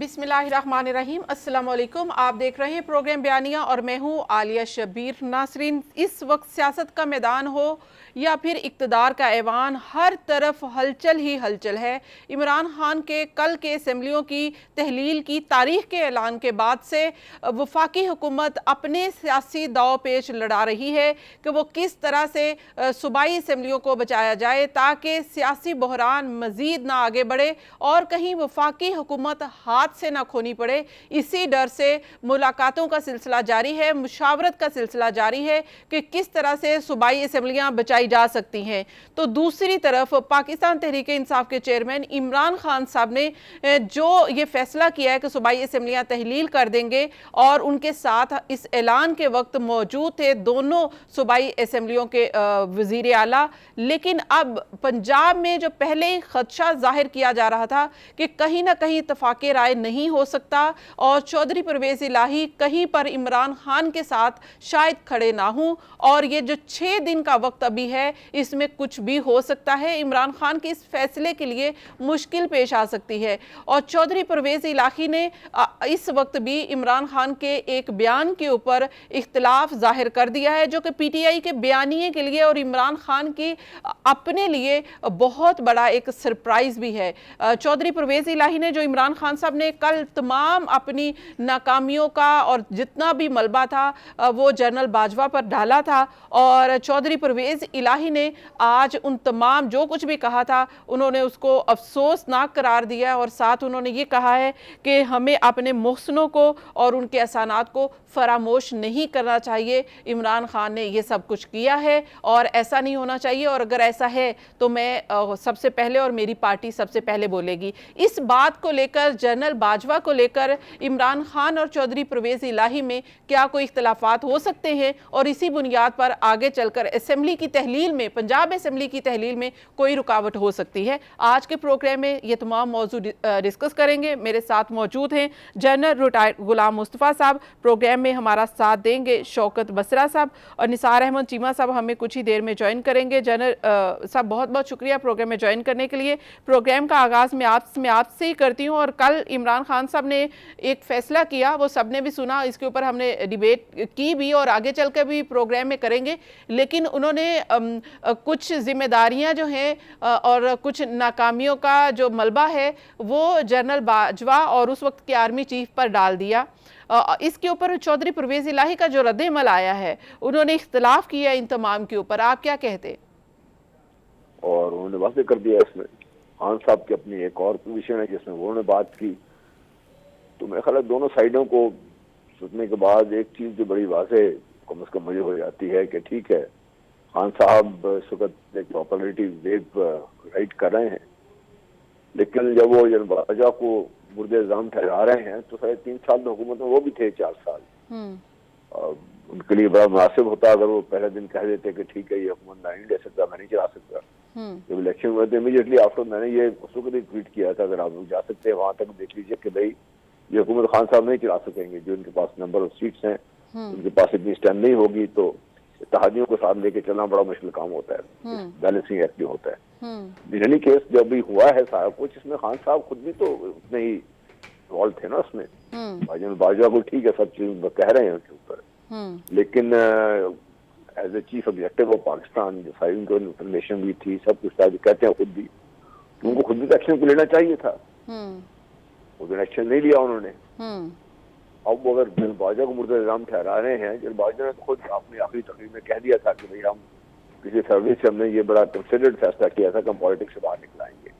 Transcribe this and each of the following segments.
बिस्मिल्लाहिर्रहमानिर्रहीम। अस्सलाम वालेकुम। आप देख रहे हैं प्रोग्राम बयानिया और मैं हूँ आलिया शबीर। नासरीन, इस वक्त सियासत का मैदान हो या फिर इक़्तिदार का ऐवान, हर तरफ हलचल ही हलचल है। इमरान खान के कल के असम्बलियों की तहलील की तारीख के ऐलान के बाद से वफाकी हुकूमत अपने सियासी दाव पेच लड़ा रही है कि वो किस तरह से सूबाई असम्बलियों को बचाया जाए ताकि सियासी बहरान मज़ीद ना आगे बढ़े और कहीं वफाकी हुकूमत हाथ से ना खोनी पड़े। इसी डर से मुलाकातों का सिलसिला जारी है, मुशावरत का सिलसिला जारी है कि किस तरह से सूबाई असम्बलियाँ बचाई जा सकती हैं। तो दूसरी तरफ पाकिस्तान तहरीक इंसाफ के चेयरमैन इमरान खान साहब ने जो ये फैसला किया है कि सूबाई असम्बलियाँ तहलील कर देंगे और उनके साथ इस ऐलान के वक्त मौजूद थे दोनों सूबाई असम्बलियों के वज़ीर आला। लेकिन अब पंजाब में जो पहले ही खदशा जाहिर किया जा रहा था कि कहीं ना कहीं इत्तफाक़े राय नहीं हो सकता और चौधरी परवेज़ इलाही कहीं पर इमरान खान के साथ शायद खड़े ना हों और ये जो 6 दिन का वक्त अभी है इसमें कुछ भी हो सकता है। इमरान खान के इस फैसले के लिए मुश्किल पेश आ सकती है और चौधरी परवेज़ इलाही ने इस वक्त भी इमरान खान के एक बयान के ऊपर इख्तिलाफ जाहिर कर दिया है जो कि PTI के बयानिए के लिए और इमरान खान की अपने लिए बहुत बड़ा एक सरप्राइज भी है। चौधरी परवेज़ इलाही ने, जो इमरान खान साहब ने कल तमाम अपनी नाकामियों का और जितना भी मलबा था वो जनरल बाजवा पर डाला था और चौधरी परवेज़ इलाही ने आज उन तमाम जो कुछ भी कहा था उन्होंने उसको अफसोसनाक करार दिया और साथ उन्होंने ये कहा है कि हमें अपने मुहसनों को और उनके एहसानात को फरामोश नहीं करना चाहिए। इमरान खान ने ये सब कुछ किया है और ऐसा नहीं होना चाहिए और अगर ऐसा है तो मैं सबसे पहले और मेरी पार्टी सबसे पहले बोलेगी। इस बात को लेकर, जनरल बाजवा को लेकर इमरान खान और चौधरी परवेज़ इलाही में क्या कोई इख्तिलाफात हो सकते हैं और इसी बुनियाद पर आगे चलकर असेंबली की तहलील में, पंजाब असेंबली की तहलील में कोई रुकावट हो सकती है। आज के प्रोग्राम में ये तमाम मौजू डिस्कस करेंगे। मेरे साथ मौजूद हैं जनरल रिटायर्ड गुलाम मुस्तफ़ा साहब, प्रोग्राम में हमारा साथ देंगे शौकत बसरा साहब और निसार अहमद चीमा साहब हमें कुछ ही देर में ज्वाइन करेंगे। जनरल साहब, बहुत बहुत शुक्रिया प्रोग्राम में ज्वाइन करने के लिए। प्रोग्राम का आगाज़ मैं आपसे ही करती हूँ और कल इमरान खान साहब ने एक फ़ैसला किया, वो सबने भी सुना, इसके ऊपर हमने डिबेट की भी और आगे चल कर भी प्रोग्राम में करेंगे। लेकिन उन्होंने कुछ जिम्मेदारियां जो हैं और कुछ नाकामियों का जो मलबा है वो जनरल बाजवा और उस वक्त के आर्मी चीफ पर डाल दिया। इसके ऊपर चौधरी परवेज़ इलाही का जो रद्द-ए-अमल आया है, उन्होंने इख्तिलाफ किया इन तमाम के ऊपर, आप क्या कहते? और उन्होंने वाज़ेह कर दिया इसमें खान साहब की अपनी एक और पोजीशन है जिसमें उन्होंने बात की। तो मेरे ख्याल दोनों साइडों को सुनने के बाद एक चीज़ जो बड़ी वाज़ेह कम अज़ कम मुझे हो जाती है कि ठीक है, खान साहब इस वक्त एक पॉपुलरिटी वेव राइड कर रहे हैं, लेकिन जब वो जनबाजा को मुर्दे इल्ज़ाम ठहरा रहे हैं तो 3.5 साल में हुकूमत में वो भी थे 4 साल। उनके लिए बड़ा मुनासिब होता अगर वो पहले दिन कह देते कि ठीक है ये हुकूमत मैं नहीं ले सकता, मैं नहीं चला सकता। जब इलेक्शन हुए तो इमीडिएटली आफ्टर मैंने ये उस वक्त ट्वीट किया था, अगर आप लोग जा सकते हैं वहां तक देख लीजिए कि भाई ये हुकूमत खान साहब नहीं चला सकेंगे, जो उनके पास नंबर ऑफ सीट्स हैं, उनके पास इतनी स्टैंड नहीं होगी तो इत्तेहादियों को साथ लेके चलना बड़ा मुश्किल काम होता है, बैलेंसिंग एक्ट भी होता है। जनरली केस जब भी हुआ है सारा कुछ, इसमें खान साहब खुद भी तो उतने ही इन्वॉल्व थे ना उसमें। भाईजान बाजवा को ठीक है सब चीज कह रहे हैं उनके ऊपर, लेकिन as a chief objective of Pakistan जो सारी उनको इन्फॉर्मेशन भी थी, सब कुछ था, जो कहते हैं खुद भी, उनको खुद भी तो एक्शन को लेना चाहिए था, वो एक्शन नहीं लिया उन्होंने। अब अगर जनबाजा को मुर्दा इल्जाम ठहरा रहे हैं, जनबाजा ने खुद अपनी आखिरी तकरीर में कह दिया था कि भाई हम किसी सर्विस से हमने ये बड़ा कंसिडर्ड फैसला किया था कि हम पॉलिटिक्स से बाहर निकलाएंगे,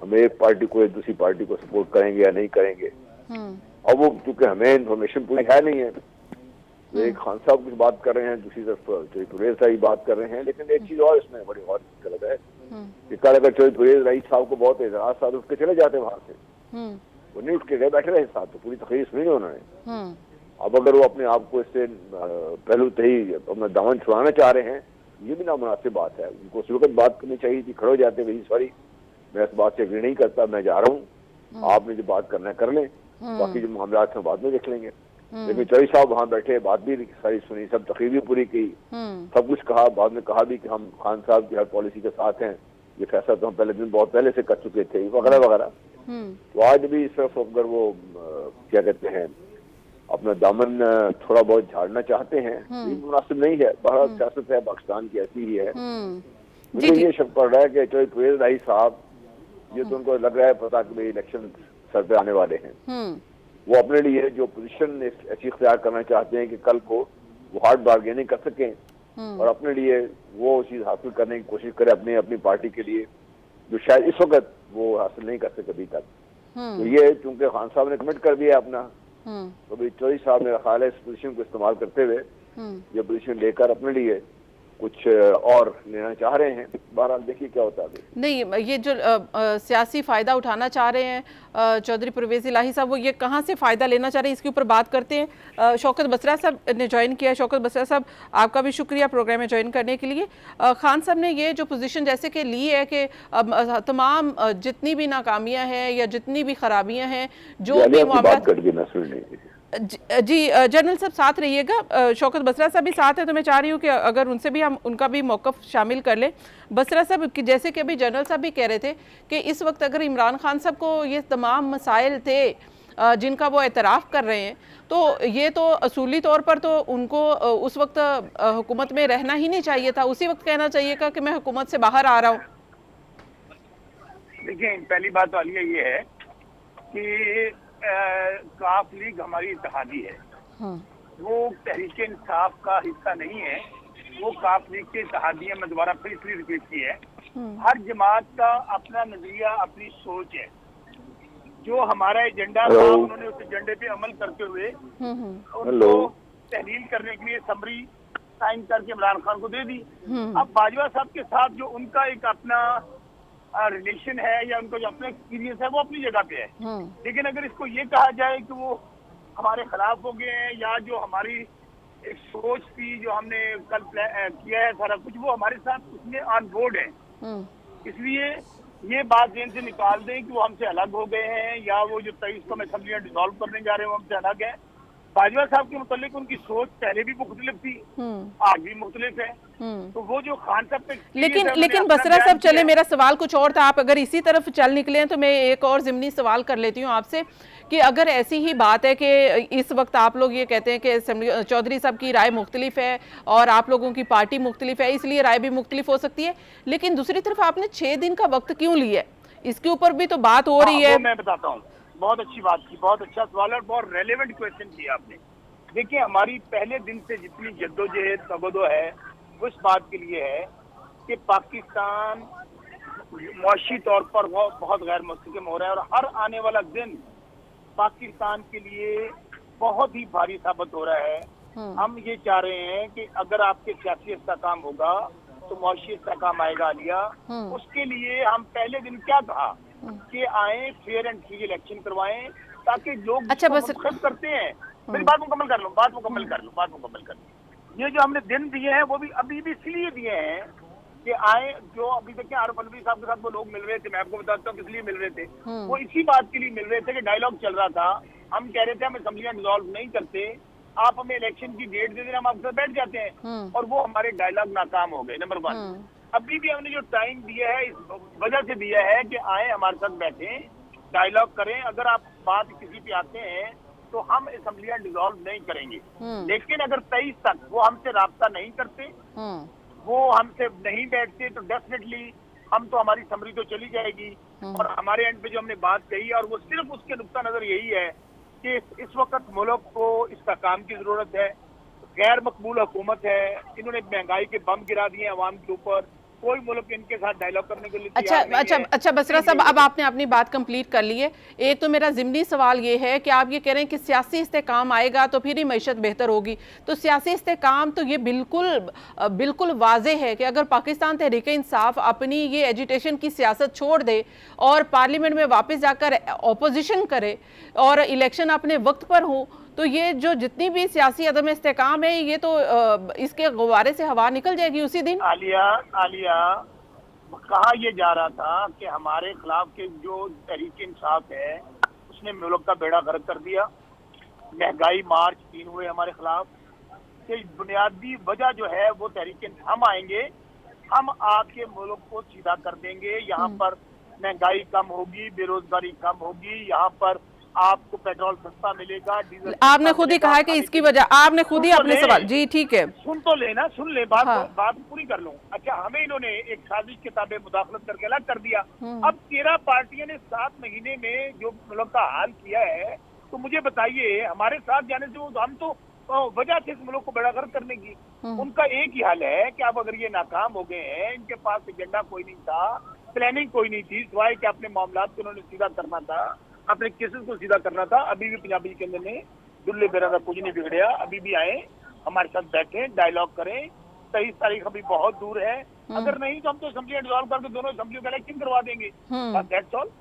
हम एक पार्टी को एक दूसरी पार्टी को सपोर्ट करेंगे या नहीं करेंगे। अब वो चूंकि हमें इन्फॉर्मेशन पूरी है नहीं है, तो एक खान साहब कुछ बात कर रहे हैं, दूसरी तरफ चौधरी परवेज़ राही बात कर रहे हैं, लेकिन एक चीज और इसमें बड़ी और गलत है कि कल अगर चौधरी परवेज़ राही साहब को बहुत एतराज था तो उठ के चले जाते वहां से, वो नहीं उठ के गए, बैठे रहे साथ, तो पूरी तकरीर सुनी उन्होंने। अब अगर वो अपने आप को इससे पहलू तही अपना दामन छुड़ाना चाह रहे हैं, ये भी नामुनासिब बात है। उनको उस वक्त बात करनी चाहिए थी, खड़े हो जाते भाई सॉरी मैं इस बात से एग्री नहीं करता, मैं जा रहा हूँ, आपने जो बात करना है कर लें, बाकी जो मामला हैं बाद में देख लेंगे। लेकिन चौधरी साहब वहाँ बैठे, बात भी सारी सुनी, सब तकरीर भी पूरी की, सब कुछ कहा, बाद में कहा भी कि हम खान साहब की हर पॉलिसी के साथ हैं, ये फैसला तो हम पहले दिन बहुत पहले से कर चुके थे, वगैरह वगैरह। तो आज भी इस तरफ अगर वो क्या कहते हैं अपना दामन थोड़ा बहुत झाड़ना चाहते हैं, ये मुनासिब नहीं है। भारत सियासत है, पाकिस्तान की ऐसी ही है। जी मुझे जी। ये शक पड़ रहा है कि चौधरी परवेज इलाही साहब, ये तो उनको लग रहा है पता कि भाई इलेक्शन सर पे आने वाले हैं, वो अपने लिए जो पोजीशन ऐसी इख्तियार करना चाहते हैं कि कल को वो हार्ड बार्गेनिंग कर सकें और अपने लिए वो चीज हासिल करने की कोशिश करें अपनी अपनी पार्टी के लिए, जो शायद इस वक्त वो हासिल नहीं कर सके अभी तक। तो ये चूंकि खान साहब ने कमिट कर दिया अपना, तो भाई चौधरी साहब मेरा ख्याल है इस पोजीशन को इस्तेमाल करते हुए ये पोजीशन लेकर अपने लिए कुछ और लेना चाह रहे हैं। बहरहाल देखिए क्या होता है अभी। नहीं, ये जो सियासी फ़ायदा उठाना चाह रहे हैं चौधरी परवेज़ इलाही साहब, वो ये कहाँ से फ़ायदा लेना चाह रहे हैं, इसके ऊपर बात करते हैं। शौकत बसरा साहब ने ज्वाइन किया। शौकत बसरा साहब, आपका भी शुक्रिया प्रोग्राम में ज्वाइन करने के लिए। खान साहब ने ये जो पोजीशन जैसे कि ली है कि तमाम जितनी भी नाकामियाँ हैं या जितनी भी खराबियाँ हैं, जो भी मामला। जी जनरल साहब साथ रहिएगा। शौकत बसरा साहब भी साथ है, तो मैं चाह रही हूँ कि अगर उनसे भी हम उनका भी मौक़िफ़ शामिल कर लें। बसरा साहब कि जैसे कि अभी जनरल साहब भी कह रहे थे कि इस वक्त अगर इमरान खान साहब को ये तमाम मसाइल थे जिनका वो एतराफ़ कर रहे हैं, तो ये तो असूली तौर पर तो उनको उस वक्त हुकूमत में रहना ही नहीं चाहिए था, उसी वक्त कहना चाहिए था कि मैं हुकूमत से बाहर आ रहा हूँ। देखिए, पहली बात तो आलिया ये है कि काफ लीग हमारी इत्तेहादी है, वो तहरीक इंसाफ का हिस्सा नहीं है, वो काफ लीग के इत्तेहादी है। मैं दोबारा फिर इसलिए रिपीट की है, हर जमात का अपना नजरिया, अपनी सोच है। जो हमारा एजेंडा था उन्होंने उस एजेंडे पे अमल करते हुए उनको तहलील करने के लिए समरी साइन करके इमरान खान को दे दी। अब बाजवा साहब के साथ जो उनका एक अपना रिलेशन है या उनका जो अपना एक्सपीरियंस है वो अपनी जगह पे है, लेकिन अगर इसको ये कहा जाए कि वो हमारे खिलाफ हो गए हैं या जो हमारी एक सोच थी जो हमने कल किया है सारा कुछ, वो हमारे साथ उसमें ऑन बोर्ड है, इसलिए ये बात जेन से निकाल दें कि वो हमसे अलग हो गए हैं या वो जो 23 को असेंबलियां डिसॉल्व करने जा रहे हैं वो हमसे अलग है। बाजवा साहब के मुतालिक उनकी सोच पहले भी मुख्तलिफ थी, आज भी मुख्तलिफ है। तो वो जो खान साहब पे लेकिन बसरा साहब, चले मेरा सवाल कुछ और था, आप अगर इसी तरफ चल निकले हैं तो मैं एक और ज़िमनी सवाल कर लेती हूँ आपसे कि अगर ऐसी ही बात है कि इस वक्त आप लोग ये कहते हैं कि चौधरी साहब की राय मुख्तलिफ है और आप लोगों की पार्टी मुख्तलिफ है, इसलिए राय भी मुख्तलिफ हो सकती है, लेकिन दूसरी तरफ आपने 6 दिन का वक्त क्यों लिया है? इसके ऊपर भी तो बात हो रही है। मैं बताता हूँ, बहुत अच्छी बात की, बहुत अच्छा सवाल और बहुत रेलेवेंट क्वेश्चन किया आपने। देखिए, हमारी पहले दिन से जितनी जद्दोजहद तबदो है वो इस बात के लिए है कि पाकिस्तान मुआशी तौर पर बहुत गैर मुस्तकिम हो रहा है और हर आने वाला दिन पाकिस्तान के लिए बहुत ही भारी साबित हो रहा है। हम ये चाह रहे हैं कि अगर आपके सियासी इस्तेहकाम होगा तो मुआशी इस्तेहकाम आएगा आलिया। उसके लिए हम पहले दिन क्या कहा कि आए फेयर एंड फ्री इलेक्शन करवाएं ताकि लोग अच्छा बस करते हैं। मेरी बात मुकम्मल कर लूं। ये जो हमने दिन दिए हैं वो भी अभी भी इसलिए दिए हैं कि आए जो अभी तक आरिफ अलवी साहब के साथ वो लोग मिल रहे थे, मैं आपको बताता हूँ किस लिए मिल रहे थे। वो इसी बात के लिए मिल रहे थे कि डायलॉग चल रहा था, हम कह रहे थे हम असेंबलियां डिसॉल्व नहीं करते, आप हमें इलेक्शन की डेट दे देना, हम आपके साथ बैठ जाते हैं, और वो हमारे डायलॉग नाकाम हो गए। नंबर 1, अभी भी हमने जो टाइम दिया है इस वजह से दिया है कि आए हमारे साथ बैठे, डायलॉग करें। अगर आप बात किसी पे आते हैं तो हम असेंबलियां डिसॉल्व नहीं करेंगे, लेकिन अगर 23 तक वो हमसे राब्ता नहीं करते, वो हमसे नहीं बैठते, तो डेफिनेटली हम तो हमारी समरी तो चली जाएगी। और हमारे एंड पे जो हमने बात कही और वो सिर्फ उसके नुक्ता नजर यही है कि इस वक्त मुल्क को इसका काम की जरूरत है, गैर मकबूल हुकूमत है, इन्होंने महंगाई के बम गिरा दिए अवाम के ऊपर, कोई मुल्क इनके साथ डायलॉग करने के लिए अच्छा बसरा साहब, अब आपने अपनी बात कंप्लीट कर ली है। एक तो मेरा ज़िमनी सवाल ये है कि आप ये कह रहे हैं कि सियासी इस्तेकाम आएगा तो फिर ही मईशत बेहतर होगी, तो सियासी इस्तेकाम तो ये बिल्कुल वाज़े है कि अगर पाकिस्तान तहरीक इंसाफ अपनी ये एजिटेशन की सियासत छोड़ दे और पार्लियामेंट में वापस जाकर अपोजिशन करे और इलेक्शन अपने वक्त पर हो, तो ये जो जितनी भी सियासी अदम इस्तेकाम है ये तो इसके गुब्बारे से हवा निकल जाएगी उसी दिन। आलिया कहा ये जा रहा था कि हमारे खिलाफ के जो तहरीक इंसाफ है उसने मुल्क का बेड़ा गर्क कर दिया, महंगाई मार्च 3 हुए हमारे खिलाफ, कि बुनियादी वजह जो है वो तहरीक हम आएंगे, हम आपके मुल्क को सीधा कर देंगे, यहाँ पर महंगाई कम होगी, बेरोजगारी कम होगी, यहाँ पर आपको पेट्रोल सस्ता मिलेगा, डीजल आपने सस्ता खुद ही मिलेगा, कहा है कि खाने इसकी पीने- वजह, आपने खुद ही सुन तो अपने ले। सवाल, जी ठीक है, सुन तो लेना, सुन ले, बात हाँ। बात पूरी कर लूं। अच्छा, हमें इन्होंने एक साजिश के ताबे मुदाखलत करके अलग कर दिया। हम्म। अब 13 पार्टियों ने 7 महीने में जो मुल्क का हाल किया है, तो मुझे बताइए, हमारे साथ जाने से वो हम तो वजह थी इस मुल्क को बेड़ागर्क करने की। उनका एक ही हाल है कि अब अगर ये नाकाम हो गए हैं, इनके पास एजेंडा कोई नहीं था, प्लानिंग कोई नहीं थी, सिवाय कि अपने मामलात को उन्होंने सीधा करना था, अपने केसेस को सीधा करना था। अभी भी पंजाबी के अंदर ने दुल्ले बेरा का कुछ नहीं बिगड़िया, अभी भी आए, हमारे साथ बैठे, डायलॉग करें। 23 तारीख अभी बहुत दूर है, अगर नहीं तो हम तो असेंबली डिसॉल्व करके दोनों असेंबलियों का इलेक्शन करवा देंगे, बस दैट्स ऑल।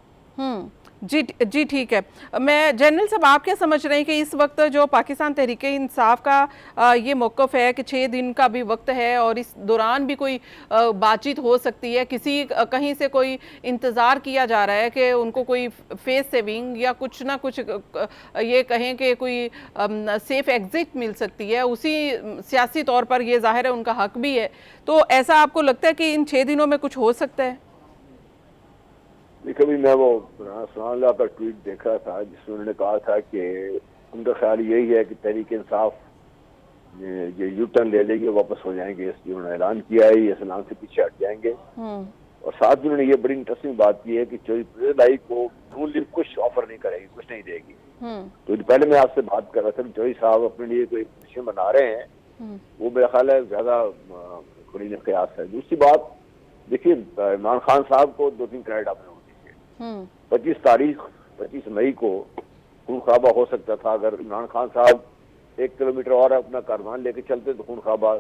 जी ठीक है। मैं जनरल साहब, आप क्या समझ रहे हैं कि इस वक्त जो पाकिस्तान तहरीक इंसाफ का ये मौक़िफ़ है कि 6 दिन का भी वक्त है और इस दौरान भी कोई बातचीत हो सकती है, किसी कहीं से कोई इंतज़ार किया जा रहा है कि उनको कोई फेस सेविंग या कुछ ना कुछ ये कहें कि कोई सेफ एग्जिट मिल सकती है, उसी सियासी तौर पर ये ज़ाहिर है उनका हक भी है, तो ऐसा आपको लगता है कि इन 6 दिनों में कुछ हो सकता है? कभी मैं वो सुनाला का ट्वीट देखा था जिसमें उन्होंने कहा था कि उनका ख्याल यही है कि तहरीक इंसाफ ये यू टर्न ले लेंगे, वापस हो जाएंगे, इसलिए उन्होंने ऐलान किया है, ये ऐलान से पीछे हट जाएंगे। और साथ में उन्होंने ये बड़ी इंटरेस्टिंग बात की है कि 24 जुलाई को नून लीग कुछ ऑफर नहीं करेगी, कुछ नहीं देगी। तो पहले मैं आपसे बात कर रहा था कि चौधरी साहब अपने लिए कोई मिशन बना रहे हैं, वो मेरा ख्याल है ज्यादा खुली कयास है। दूसरी बात देखिए, इमरान खान साहब को 2-3 क्रेडिट आपने 25 मई को खून खराबा हो सकता था। अगर इमरान खान साहब 1 किलोमीटर और अपना कारवान लेके चलते तो खून खराबा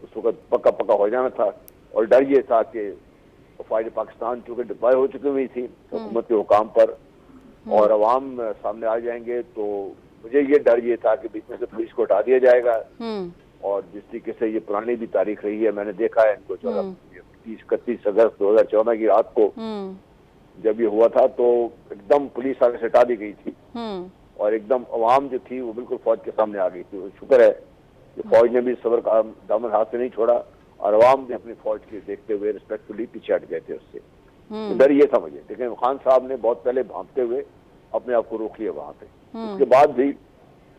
उस वक्त पक्का पक्का हो जाना था। और डर ये था कि फौज पाकिस्तान चूंकि डिप्लॉय हो चुकी हुई थी हुकूमत के हुकाम पर और अवाम सामने आ जाएंगे, तो मुझे ये डर ये था कि बीच में से पुलिस को हटा दिया जाएगा। और जिस तरीके से ये पुरानी भी तारीख रही है, मैंने देखा है इनको 31 अगस्त 2014 की रात को जब ये हुआ था तो एकदम पुलिस आगे से हटा दी गई थी और एकदम अवाम जो थी वो बिल्कुल फौज के सामने आ गई थी। शुक्र है कि फौज ने भी सब्र का दामन हाथ से नहीं छोड़ा और अवाम ने अपनी फौज के देखते हुए रिस्पेक्टफुली पीछे हट गए थे उससे। तो डर ये था मुझे, लेकिन खान साहब ने बहुत पहले भांपते हुए अपने आप को रोक लिया वहां पे। उसके बाद भी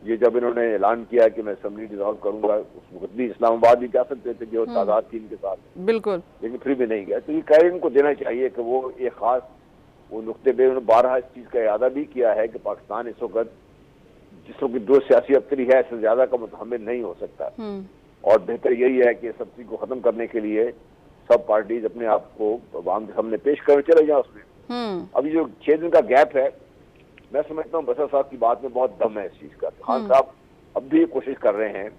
ये जब इन्होंने ऐलान किया कि मैं असेंबली डिसॉल्व करूंगा, उस वक्त भी इस्लामाबाद भी जा सकते थे जो तादाद थी इनके साथ, बिल्कुल, लेकिन फिर भी नहीं गया। तो ये क्रेडिट इनको देना चाहिए कि वो एक खास वो नुकते पे उन्होंने 12 इस चीज का इरादा भी किया है कि पाकिस्तान इस वक्त जिस वक्त दो सियासी अब्तरी है, इससे ज्यादा का मुतहम्मिल नहीं हो सकता। और बेहतर यही है कि सब चीज को खत्म करने के लिए सब पार्टीज अपने आप को अवाम के सामने पेश कर चले जाए उसमें। अभी जो 6 दिन का गैप है, मैं समझता हूँ बसर साहब की बात में बहुत दम है इस चीज का। खान साहब अब भी कोशिश कर रहे हैं,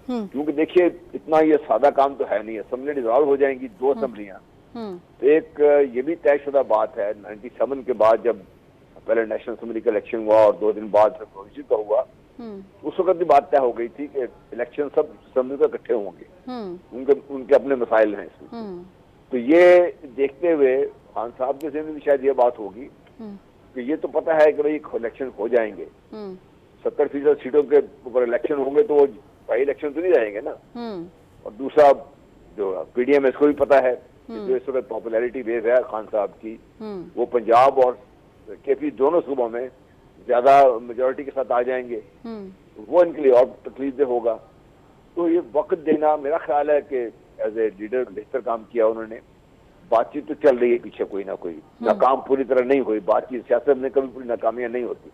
क्योंकि देखिए इतना ये सादा काम तो है नहीं। असेंबली डिसॉल्व हो जाएंगी 2 असेंबलियां, तो एक ये भी तयशुदा बात है 97 के बाद जब पहले नेशनल असेंबली का इलेक्शन हुआ और 2 दिन बाद जब प्रोविजन का हुआ, उस वक्त भी बात तय हो गई थी कि इलेक्शन सब असेंबली का इकट्ठे होंगे, उनके अपने मसाइल हैं इसमें। तो ये देखते हुए खान साहब के जहन में भी शायद ये बात होगी कि ये तो पता है कि भाई इलेक्शन हो जाएंगे, 70% सीटों के ऊपर इलेक्शन होंगे, तो वो बाई इलेक्शन तो नहीं जाएंगे ना। और दूसरा जो पीडीएम, इसको भी पता है जो इस वक्त पॉपुलैरिटी बेस है खान साहब की, वो पंजाब और केपी दोनों सूबों में ज्यादा मेजोरिटी के साथ आ जाएंगे, वो इनके लिए और तकलीफदेह होगा। तो ये वक्त देना, मेरा ख्याल है कि एज ए लीडर बेहतर काम किया उन्होंने। बातचीत तो चल रही है पीछे, कोई ना कोई नाकाम पूरी तरह नहीं हुई बातचीत। सियासत में कभी पूरी नाकामियां नहीं होती,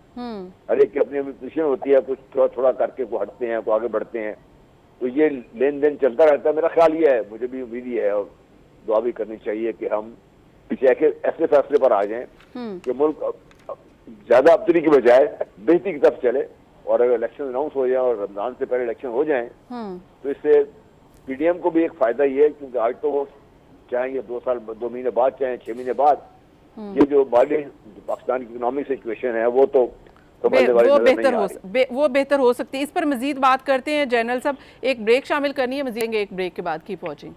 हर एक की अपनी अपनी पोजीशन होती है, कुछ थोड़ा थोड़ा करके को हटते हैं, को आगे बढ़ते हैं। तो ये लेन देन चलता रहता है। मेरा ख्याल ये है, मुझे भी उम्मीद ही है और दुआ भी करनी चाहिए कि हम पीछे ऐसे फैसले पर आ जाएं कि मुल्क ज्यादा अब्तरी की बजाय बेहतरी की तरफ चले। और अगर इलेक्शन अनाउंस हो जाए और रमजान से पहले इलेक्शन हो जाए, तो इससे पीडीएम को भी एक फायदा ये है, क्योंकि आज तो वो चाहे ये 2 महीने बाद, चाहे 6 महीने बाद, ये जो पाकिस्तान की इकोनॉमिक सिचुएशन है वो तो वो बेहतर हो सकती है। इस पर मजीद बात करते हैं जनरल साहब, एक ब्रेक शामिल करनी है, मजीद एक ब्रेक के बाद keep watching.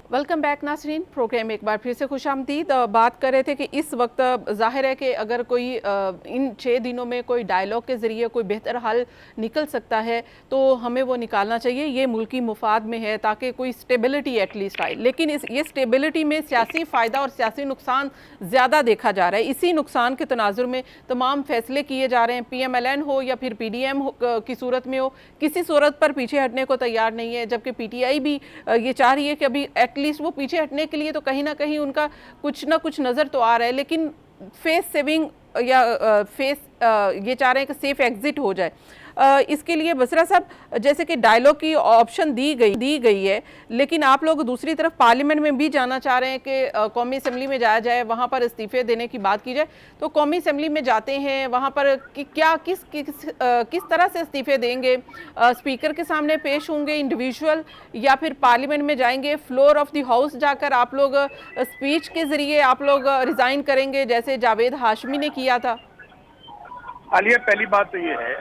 Welcome back Nasreen, programme एक बार फिर से खुशामदीद। बात कर रहे थे कि इस वक्त जाहिर है कि अगर कोई इन 6 दिनों में कोई डायलॉग के ज़रिए कोई बेहतर हल निकल सकता है तो हमें वो निकालना चाहिए। ये मुल्की मुफाद में है ताकि कोई स्टेबिलिटी एटलीस्ट आए, लेकिन ये स्टेबिलिटी में सियासी फ़ायदा और सियासी नुकसान ज़्यादा देखा जा रहा है। इसी नुकसान के तनाजुर में तमाम फैसले किए जा रहे हैं। PMLN हो या फिर PDM की सूरत में हो, किसी सूरत पर पीछे हटने को तैयार नहीं है, जबकि PTI भी ये चाह रही है कि अभी एटलीस्ट वो पीछे हटने के लिए तो कहीं ना कहीं उनका कुछ ना कुछ नज़र तो आ रहा है, लेकिन फेस सेविंग या ये चाह रहे हैं कि सेफ एग्जिट हो जाए। इसके लिए बसरा साहब, जैसे कि डायलॉग की ऑप्शन दी गई है, लेकिन आप लोग दूसरी तरफ पार्लियामेंट में भी जाना चाह रहे हैं कि कौमी असम्बली में जाया जाए, वहाँ पर इस्तीफे देने की बात की जाए। तो कौमी असम्बली में जाते हैं, वहाँ पर किस तरह से इस्तीफे देंगे? स्पीकर के सामने पेश होंगे इंडिविजुअल, या फिर पार्लियामेंट में जाएंगे, फ्लोर ऑफ द हाउस जाकर आप लोग स्पीच के ज़रिए आप लोग रिज़ाइन करेंगे जैसे जावेद हाशमी ने किया था? आलिया, पहली बात तो ये है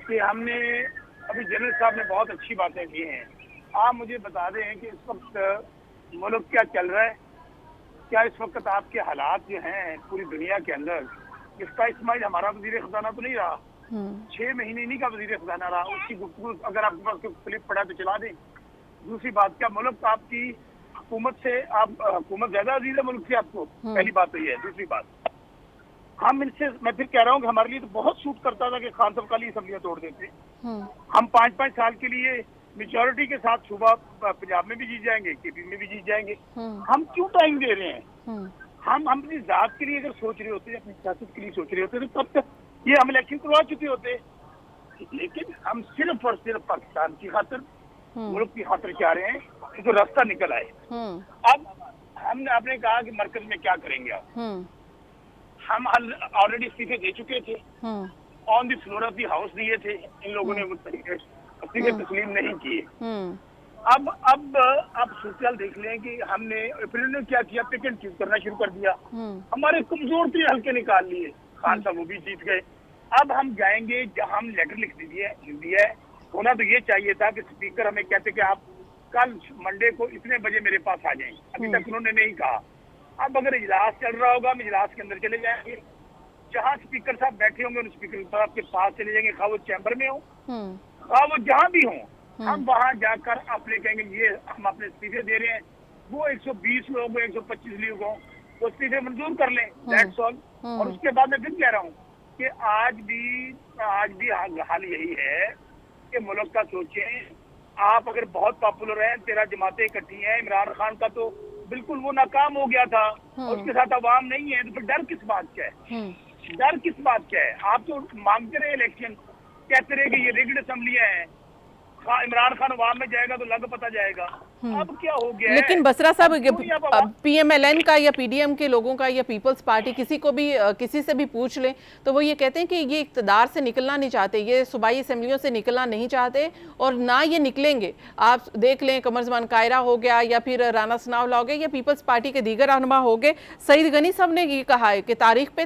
कि हमने अभी जनरल साहब ने बहुत अच्छी बातें की हैं। आप मुझे बता दें कि इस वक्त मुल्क क्या चल रहा है, क्या इस वक्त आपके हालात जो हैं पूरी दुनिया के अंदर, इसका इस्माइल हमारा वजीर खजाना तो नहीं रहा, 6 महीने नहीं का वजीर खजाना रहा। उसकी गुफ्तगू अगर आपके पास कोई क्लिप पड़ा तो चला दें। दूसरी बात, क्या मुल्क आपकी हुकूमत से, आप हुकूमत ज्यादा अजीज है मुल्क से आपको? पहली बात तो ये है। दूसरी बात, हम इनसे, मैं फिर कह रहा हूँ कि हमारे लिए तो बहुत सूट करता था कि खान साहब काली असम्बलियाँ तोड़ देते। हम 5-5 साल के लिए मेजोरिटी के साथ सूबा पंजाब में भी जीत जाएंगे, KP में भी जीत जाएंगे। हम क्यों टाइम दे रहे हैं? हम अपनी जात के लिए अगर सोच रहे होते, अपनी सियासत के लिए सोच रहे होते तो तब तक ये हम इलेक्शन करवा चुके होते। लेकिन हम सिर्फ और सिर्फ पाकिस्तान की खातिर, मुल्क की खातिर चाह रहे हैं कि तो रास्ता निकल आए। अब हमने आपने कहा कि मरकज में क्या करेंगे आप? हम ऑलरेडी इस्तीफे दे चुके थे, on the floor of the house दिए थे, इन लोगों ने इस्तीफे तस्लीम नहीं किए। अब सूरत देख लें कि हमने अप्रैल में क्या किया, पिक एंड चूज करना शुरू कर दिया। हमारे कमजोर थे हल्के निकाल लिए, खान साहब वो भी जीत गए। अब हम जाएंगे जहां हम लेटर लिख दिया है। होना तो ये चाहिए था कि स्पीकर हमें कहते कि आप कल मंडे को इतने बजे मेरे पास आ जाएं। अभी तक उन्होंने नहीं कहा। अब अगर इजलास चल रहा होगा, हम इजलास के अंदर चले जाएंगे, जहां स्पीकर साहब बैठे होंगे उन स्पीकर साहब के पास चले जाएंगे, खा वो चैम्बर में हो, खा वो जहां भी हो, हम वहां जाकर अपने कहेंगे ये हम अपने इस्तीफे दे रहे हैं। वो 120 लोग, 125 लोग हों, वो इस्तीफे मंजूर कर लें, दैट्स ऑल। और उसके बाद मैं फिर कह रहा हूँ कि आज भी हाल यही है कि मुल्क का सोचें। आप अगर बहुत पॉपुलर हैं, 13 जमातें इकट्ठी हैं, इमरान खान का तो बिल्कुल वो नाकाम हो गया था, उसके साथ अवाम नहीं है, तो फिर डर किस बात का है? डर किस बात का है? आप तो मांगते रहे इलेक्शन, कहते रहे कि ये रिग्ड असेंबलियां हैं, इमरान खान अवाम में जाएगा तो लग पता जाएगा। अब क्या हो गया? लेकिन बसरा साहब, PMLN का या PDM के लोगों का या पीपल्स पार्टी किसी से भी पूछ लें तो वो ये कहते हैं कि ये इक़्तिदार से निकलना नहीं चाहते, ये सूबाई असम्बलियों से निकलना नहीं चाहते और ना ये निकलेंगे। आप देख लें, कमर ज़मान कायरा हो गया या फिर राना सनाउल्लाह हो गए या पीपल्स पार्टी के दीगर रहनुमा हो गए। सईद गनी साहब ने ये कहा है कि तारीख पे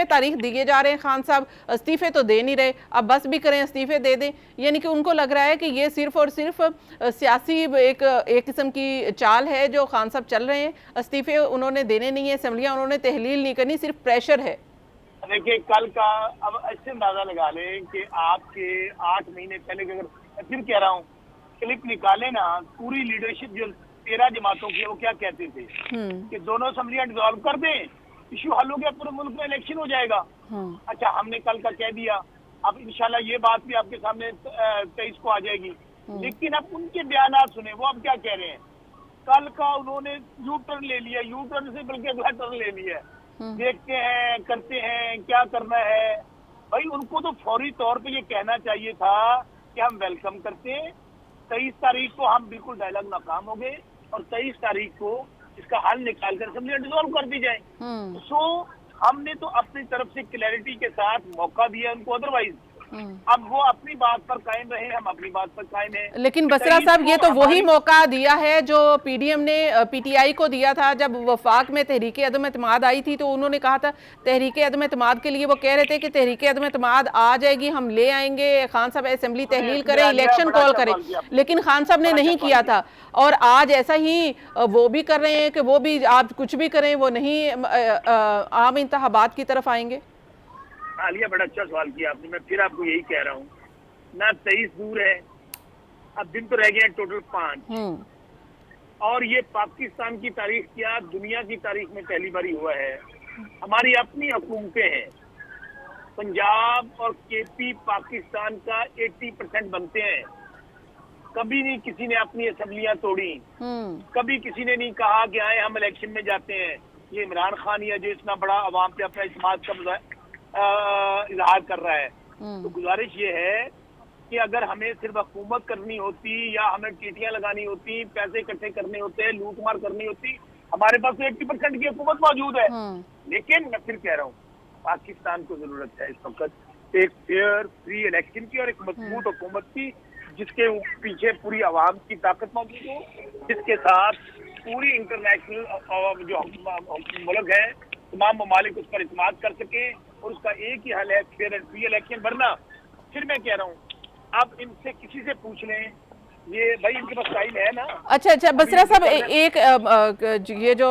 तारीख दिए जा रहे हैं, खान साहब इस्तीफे तो दे नहीं रहे, अब बस भी करें इस्तीफे दे दें। यानी कि उनको लग रहा है कि ये सिर्फ और सिर्फ सियासी एक किस्म की चाल है जो खान साहब चल रहे हैं। इस्तीफे उन्होंने देने नहीं है, असेंबलियां उन्होंने तहलील नहीं करनी, सिर्फ प्रेशर है। देखिए, कल का अब ऐसे अंदाजा लगा लें कि आपके 8 महीने पहले, अगर फिर कह रहा हूँ, क्लिप निकाले ना, पूरी लीडरशिप जो 13 जमातों की, वो क्या कहते थे कि दोनों असेंबलियां डिसॉल्व कर दें, इशू हल हो गया, पूरे मुल्क में इलेक्शन हो जाएगा। अच्छा, हमने कल का कह दिया, अब इंशाल्लाह ये बात भी आपके सामने 23 को आ जाएगी। लेकिन अब उनके बयान सुने, वो अब क्या कह रहे हैं? कल का उन्होंने यू टर्न ले लिया, यू टर्न से बल्कि अगला टर्न ले लिया। देखते हैं, करते हैं, क्या करना है। भाई, उनको तो फौरी तौर पे ये कहना चाहिए था कि हम वेलकम करते हैं। 23 तारीख को हम बिल्कुल डायलॉग नाकाम हो गए और 23 तारीख को इसका हल निकाल कर असेंबली डिसॉल्व कर दी जाए। सो हमने तो अपनी तरफ से क्लैरिटी के साथ मौका दिया उनको। अदरवाइज अब वो अपनी बात पर कायम रहे, हम अपनी बात पर कायम हैं। लेकिन बसरा साहब, ये तो वही मौका दिया है जो पीडीएम ने पीटीआई को दिया था। जब वफाक में तहरीके अदम एतमाद आई थी तो उन्होंने कहा था तहरीके अदम एतमाद के लिए वो कह रहे थे कि तहरीके अदम एतमाद आ जाएगी, हम ले आएंगे, खान साहब असेंबली तहलील करें, इलेक्शन कॉल करें, लेकिन खान साहब ने नहीं किया था। और आज ऐसा ही वो भी कर रहे हैं कि वो भी आप कुछ भी करें वो नहीं आम इंतखाबात की तरफ आएंगे। आलिया, बड़ा अच्छा सवाल किया आपने। मैं फिर आपको यही कह रहा हूँ ना, 23 दूर है, अब दिन तो रह गए हैं टोटल 5। और ये पाकिस्तान की तारीख क्या, दुनिया की तारीख में पहली बार हुआ है। हमारी अपनी हुकूमतें हैं, पंजाब और केपी पाकिस्तान का 80% बनते हैं। कभी नहीं किसी ने अपनी असेंबलियां तोड़ी, कभी किसी ने नहीं कहा कि आए हम इलेक्शन में जाते हैं। ये इमरान खान या जो इतना बड़ा अवाम पे अपना इस्तेमाल का इजहार कर रहा है। तो गुजारिश ये है कि अगर हमें सिर्फ हुकूमत करनी होती या हमें टीटियां लगानी होती, पैसे इकट्ठे करने होते, लूटमार करनी होती, हमारे पास तो 80% की हुकूमत मौजूद है। लेकिन मैं फिर कह रहा हूँ, पाकिस्तान को जरूरत है इस वक्त एक फेयर फ्री इलेक्शन की और एक मजबूत हुकूमत की, जिसके पीछे पूरी आवाम की ताकत मौजूद हो, जिसके साथ पूरी इंटरनेशनल जो मुल्क है, तमाम ममालिक उस पर इत्मीनान कर सके। और उसका एक ही हल है फेयर एंड फ्री इलेक्शन। वरना फिर मैं कह रहा हूँ, आप इनसे किसी से पूछ लें, ये भाई इनके पास टाइम है ना। अच्छा बसरा साहब, एक ये जो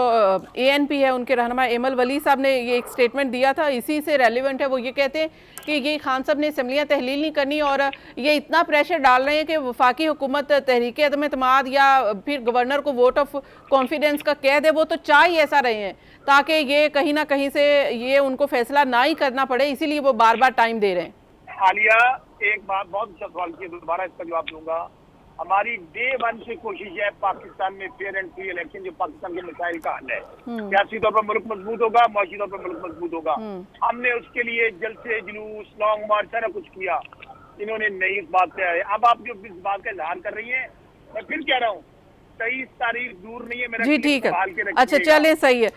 एएनपी है उनके रहनुमा एमल वली साहब ने ये एक स्टेटमेंट दिया था, इसी से रेलिवेंट है। वो ये कहते हैं कि ये खान साहब ने असेंबलियां तहलील नहीं करनी और ये इतना प्रेशर डाल रहे हैं कि वफाकी हुकूमत तहरीके अदम एतमाद या फिर गवर्नर को वोट ऑफ कॉन्फिडेंस का कह दे। वो तो चाह ही ऐसा रहे हैं ताकि ये कहीं ना कहीं से ये उनको फैसला ना ही करना पड़े, इसीलिए वो बार बार टाइम दे रहे हैं। आलिया, एक बात बहुत अच्छा सवाल किया, दोबारा इसका जवाब दूंगा। हमारी डे 1 से कोशिश है पाकिस्तान में फेयर एंड फ्री इलेक्शन, जो पाकिस्तान के मसाइल का हल है। सियासी तौर पर मुल्क मजबूत होगा, माशी तौर पर मुल्क मजबूत होगा। हमने उसके लिए जलसे, जुलूस, लॉन्ग मार्च सारा कुछ किया, इन्होंने नहीं इस बात से आए। अब आप जो इस बात का इजहार कर रही है, मैं फिर कह रहा हूँ 23 तारीख दूर नहीं है। मेरा जी ठीक है, अच्छा चले, सही है।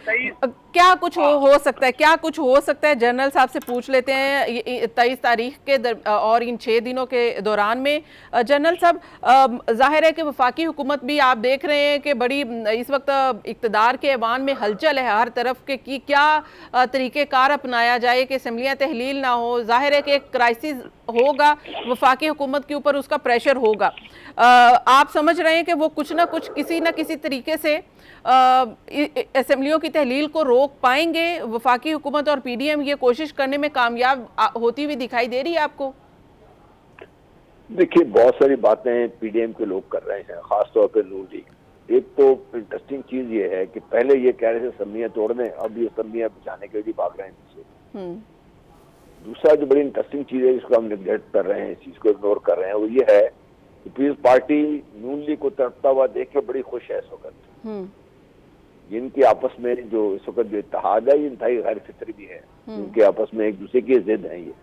क्या कुछ हो सकता है, क्या कुछ हो सकता है, जनरल साहब से पूछ लेते हैं 23 तारीख के और इन 6 दिनों के दौरान में। जनरल साहब, जाहिर है कि वफाकी हुकूमत भी आप देख रहे हैं कि बड़ी इस वक्त इक़्तिदार के ऐवान में हलचल है हर तरफ के कि क्या तरीक़ेकार अपनाया जाए कि असेंबलियाँ तहलील ना हो। जाहिर है कि एक क्राइसिस होगा वफाकी हुकूमत के ऊपर, उसका प्रेशर होगा। आप समझ रहे हैं कि वो कुछ ना कुछ किसी न किसी तरीके से असेंबलियों की तहलील को रोक पाएंगे। वफाकी हुकूमत और पीडीएम ये कोशिश करने में कामयाब होती हुई दिखाई दे रही है आपको? देखिए, बहुत सारी बातें पीडीएम के लोग कर रहे हैं, खासतौर पर नूर लीग। एक तो इंटरेस्टिंग चीज ये है कि पहले ये कह रहे थे असेंबलियां तोड़ दें, अब ये असेंबलियां बचाने के लिए भाग रहे हैं पीछे। दूसरा जो बड़ी इंटरेस्टिंग चीज है जिसको हम निगलेक्ट कर रहे हैं, इस चीज को इग्नोर कर रहे हैं, वो ये है कि पीपल्स पार्टी नून लीग को तड़पता हुआ देख के बड़ी खुश है इस वक्त। जिनके आपस में जो इस वक्त जो इत्तेहाद है, ये इंतहाई गैर फितरी भी है। उनके आपस में एक दूसरे की जिद है ये।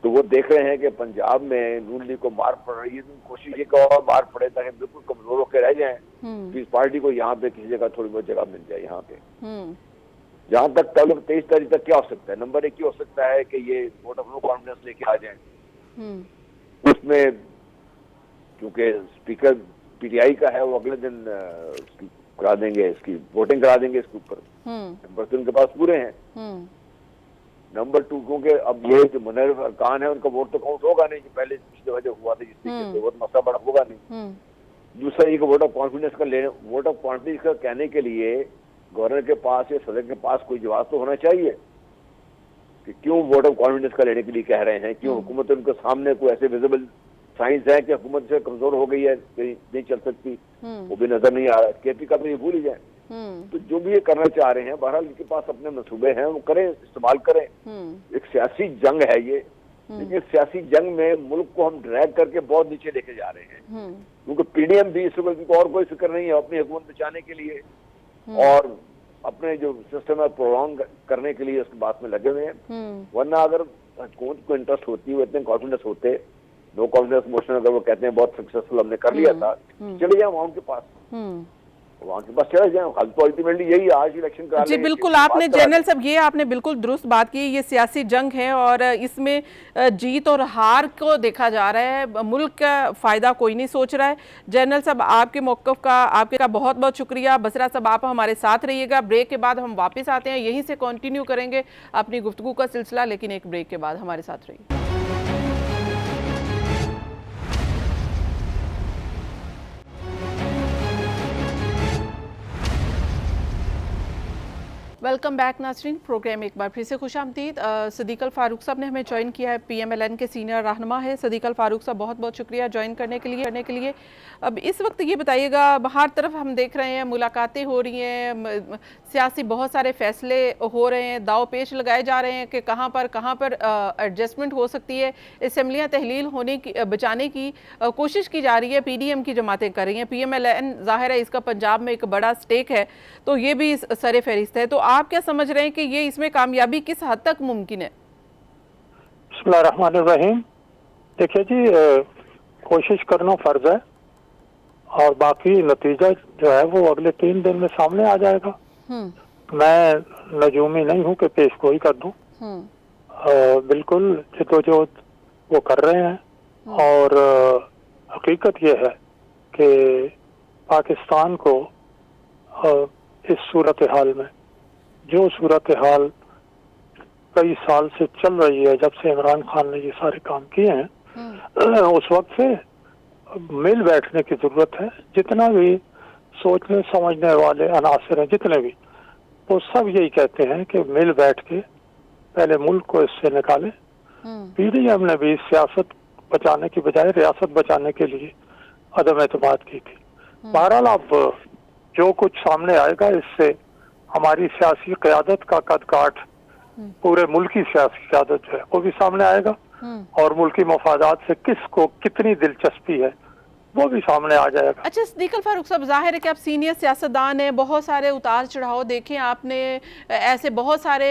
तो वो देख रहे हैं कि पंजाब में नून लीग को मार पड़ रही है, तो कोशिश ये और मार पड़े ताकि बिल्कुल कमजोर होकर रह जाए। पीपल्स पार्टी को यहाँ पे किसी जगह थोड़ी बहुत जगह मिल जाए। यहाँ पे जहां तक 23 तारीख तक क्या हो सकता है, नंबर 1 ये हो सकता है कि ये वोट ऑफ नो कॉन्फिडेंस लेके आ जाए। उसमें क्योंकि स्पीकर पीटीआई का है, वो अगले दिन करा देंगे, इसकी वोटिंग करा देंगे इसके ऊपर। नंबर 3 उनके पास पूरे हैं। नंबर 2 क्योंकि अब ये जो मुनव्वर अरकान है उनका वोट तो काउंट होगा नहीं, जो पहले पिछले वजह हुआ था, जिससे वोट मसला बड़ा होगा नहीं। दूसरा ये वोट ऑफ कॉन्फिडेंस का लेने, वोट ऑफ कॉन्फिडेंस का कहने के लिए गवर्नर के पास या सदर के पास कोई जवाब तो होना चाहिए कि क्यों वोट ऑफ कॉन्फिडेंस का लेने के लिए कह रहे हैं। क्यों हुकूमत उनके सामने कोई ऐसे विजिबल साइंस है कि हुकूमत से कमजोर हो गई है, नहीं चल सकती, वो भी नजर नहीं आ रहा। केपी का भी नहीं भूल ही जाए। तो जो भी ये करना चाह रहे हैं, बहरहाल इनके पास अपने मंसूबे हैं, वो करें, इस्तेमाल करें। एक सियासी जंग है ये, लेकिन सियासी जंग में मुल्क को हम ड्रैग करके बहुत नीचे लेके जा रहे हैं। क्योंकि पीडीएम भी इस वक्त और कोई फिक्र नहीं है अपनी हुकूमत बचाने के लिए और अपने जो सिस्टम है प्रोलॉन्ग करने के लिए उसकी बात में लगे हुए हैं। वरना अगर हुकूमत को इंटरेस्ट होती है, वो इतने कॉन्फिडेंस होते, नो कॉन्फिडेंस मोशन अगर वो कहते हैं बहुत सक्सेसफुल हमने कर लिया था, चले जाए वहां उनके पास वहाँ के पास चले जाए। अब तो अल्टीमेटली यही आज इलेक्शन करा जी बिल्कुल, आपने जनरल साहब ये आपने बिल्कुल दुरुस्त बात की। ये सियासी जंग है और इसमें जीत और हार को देखा जा रहा है, मुल्क का फ़ायदा कोई नहीं सोच रहा है। जनरल साहब आपके मौक़िफ़ का आपका बहुत बहुत शुक्रिया। बसरा साहब आप हमारे साथ रहिएगा, ब्रेक के बाद हम वापस आते हैं, यहीं से कंटिन्यू करेंगे अपनी गुफ्तगू का सिलसिला, लेकिन एक ब्रेक के बाद हमारे साथ रहिए। वेलकम बैक नाज़रीन, प्रोग्राम एक बार फिर से खुशामदीद। सदीक अल फारूक साहब ने हमें ज्वाइन किया है, PMLN के सीनियर रहनुमा है। सदीक अल फारूक साहब बहुत बहुत शुक्रिया ज्वाइन करने के लिए। अब इस वक्त ये बताइएगा, हर तरफ हम देख रहे हैं मुलाकातें हो रही हैं, सियासी बहुत सारे फैसले हो रहे हैं, दाव पेच लगाए जा रहे हैं कि कहाँ पर एडजस्टमेंट हो सकती है। असम्बलियाँ तहलील होने की बचाने की कोशिश की जा रही है, PDM की जमातें कर रही हैं। PMLN ज़ाहिर है इसका पंजाब में एक बड़ा स्टेक है, तो ये भी सरे फहरिस्त है। तो आप क्या समझ रहे हैं कि ये इसमें कामयाबी किस हद तक मुमकिन है? बिस्मिल्लाहिर्रहमानिर्रहीम। देखिए जी, कोशिश करना फर्ज है और बाकी नतीजा जो है वो अगले 3 दिन में सामने आ जाएगा। मैं नजूमी नहीं हूँ कि पेशगोई कर दूं। बिल्कुल जद्दोजहद वो कर रहे हैं और हकीकत ये है कि पाकिस्तान को इस सूरत हाल में, जो सूरत हाल कई साल से चल रही है, जब से इमरान खान ने ये सारे काम किए हैं, उस वक्त से मिल बैठने की जरूरत है। जितना भी सोचने समझने वाले अनासर हैं, जितने भी, वो सब यही कहते हैं कि मिल बैठ के पहले मुल्क को इससे निकाले। PDM ने भी सियासत बचाने की बजाय रियासत बचाने के लिए अदम एतमाद की थी। बहरहाल अब जो कुछ सामने आएगा, इससे हमारी सियासी क़यादत का कद काठ, पूरे मुल्क की सियासी क़यादत जो है वो भी सामने आएगा और मुल्की मफादात से किसको कितनी दिलचस्पी है वो भी सामने आ जाएगा। अच्छा सदीक अल फारूक साहब, जाहिर है कि आप सीनियर सियासतदान हैं, बहुत सारे उतार चढ़ाव देखें आपने, ऐसे बहुत सारे